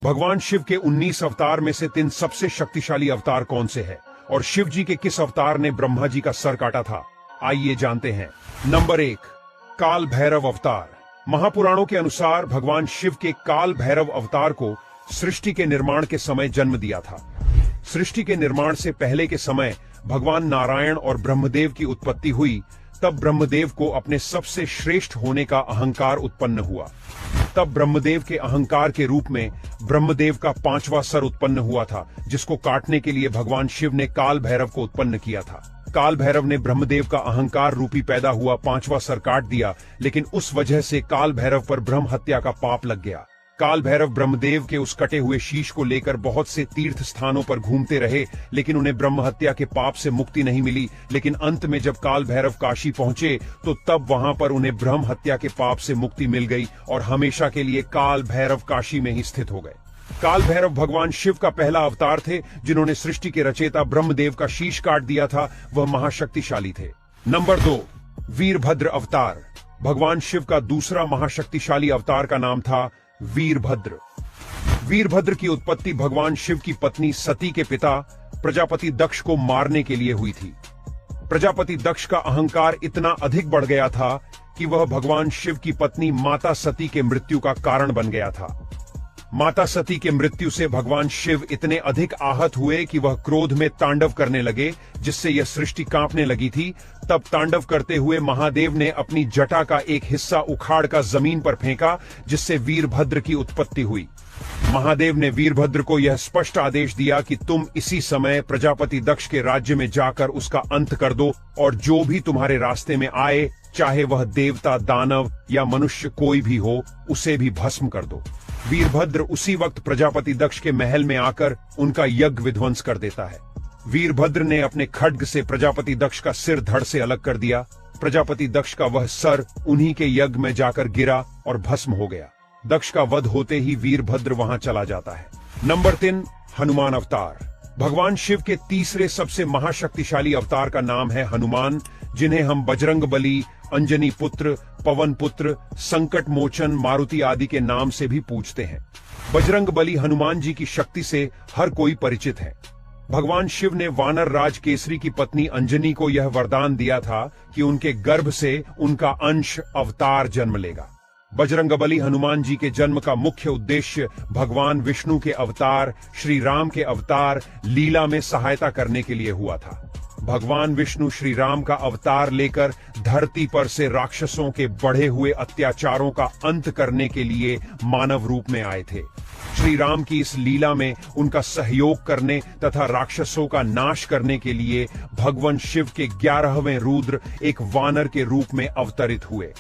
भगवान शिव के 19 अवतार में से 3 सबसे शक्तिशाली अवतार कौन से हैं और शिव जी के किस अवतार ने ब्रह्मा जी का सर काटा था? आइए जानते हैं। नंबर 1, काल भैरव अवतार। महापुराणों के अनुसार भगवान शिव के काल भैरव अवतार को सृष्टि के निर्माण के समय जन्म दिया था। सृष्टि के निर्माण से पहले के समय भगवान नारायण और ब्रह्मदेव की उत्पत्ति हुई। तब ब्रह्मदेव को अपने सबसे श्रेष्ठ होने का अहंकार उत्पन्न हुआ। तब ब्रह्मदेव के अहंकार के रूप में ब्रह्मदेव का 5वां सर उत्पन्न हुआ था, जिसको काटने के लिए भगवान शिव ने काल भैरव को उत्पन्न किया था। काल भैरव ने ब्रह्मदेव का अहंकार रूपी पैदा हुआ 5वां सर काट दिया, लेकिन उस वजह से काल भैरव पर ब्रह्म हत्या का पाप लग गया। काल भैरव ब्रह्मदेव के उस कटे हुए शीश को लेकर बहुत से तीर्थ स्थानों पर घूमते रहे, लेकिन उन्हें ब्रह्म हत्या के पाप से मुक्ति नहीं मिली। लेकिन अंत में जब काल भैरव काशी पहुंचे तो तब वहां पर उन्हें ब्रह्म हत्या के पाप से मुक्ति मिल गई और हमेशा के लिए काल भैरव काशी में ही स्थित हो गए। काल भैरव भगवान शिव का पहला अवतार थे, जिन्होंने सृष्टि के रचयिता ब्रह्मदेव का शीश काट दिया था। वह महाशक्तिशाली थे। नंबर 2, वीरभद्र अवतार। भगवान शिव का दूसरा महाशक्तिशाली अवतार का नाम था वीरभद्र। वीरभद्र की उत्पत्ति भगवान शिव की पत्नी सती के पिता प्रजापति दक्ष को मारने के लिए हुई थी। प्रजापति दक्ष का अहंकार इतना अधिक बढ़ गया था कि वह भगवान शिव की पत्नी माता सती के मृत्यु का कारण बन गया था। माता सती के मृत्यु से भगवान शिव इतने अधिक आहत हुए कि वह क्रोध में तांडव करने लगे, जिससे यह सृष्टि कांपने लगी थी। तब तांडव करते हुए महादेव ने अपनी जटा का एक हिस्सा उखाड़ कर जमीन पर फेंका, जिससे वीरभद्र की उत्पत्ति हुई। महादेव ने वीरभद्र को यह स्पष्ट आदेश दिया कि तुम इसी समय प्रजापति दक्ष के राज्य में जाकर उसका अंत कर दो और जो भी तुम्हारे रास्ते में आए, चाहे वह देवता, दानव या मनुष्य कोई भी हो, उसे भी भस्म कर दो। वीरभद्र उसी वक्त प्रजापति दक्ष के महल में आकर उनका यज्ञ विध्वंस कर देता है। वीरभद्र ने अपने खड्ग से प्रजापति दक्ष का सिर धड़ से अलग कर दिया। प्रजापति दक्ष का वह सर उन्हीं के यज्ञ में जाकर गिरा और भस्म हो गया। दक्ष का वध होते ही वीरभद्र वहां चला जाता है। नंबर 3, हनुमान अवतार। भगवान शिव के तीसरे सबसे महाशक्तिशाली अवतार का नाम है हनुमान, जिन्हें हम बजरंग बली, अंजनी पुत्र, पवन पुत्र, संकट मोचन, मारुति आदि के नाम से भी पूजते हैं। बजरंग बली हनुमान जी की शक्ति से हर कोई परिचित है। भगवान शिव ने वानर राज केसरी की पत्नी अंजनी को यह वरदान दिया था कि उनके गर्भ से उनका अंश अवतार जन्म लेगा। बजरंगबली हनुमान जी के जन्म का मुख्य उद्देश्य भगवान विष्णु के अवतार, श्री राम के अवतार लीला में सहायता करने के लिए हुआ था। भगवान विष्णु श्री राम का अवतार लेकर धरती पर से राक्षसों के बढ़े हुए अत्याचारों का अंत करने के लिए मानव रूप में आए थे। श्री राम की इस लीला में उनका सहयोग करने तथा राक्षसों का नाश करने के लिए भगवान शिव के 11वें रुद्र एक वानर के रूप में अवतरित हुए।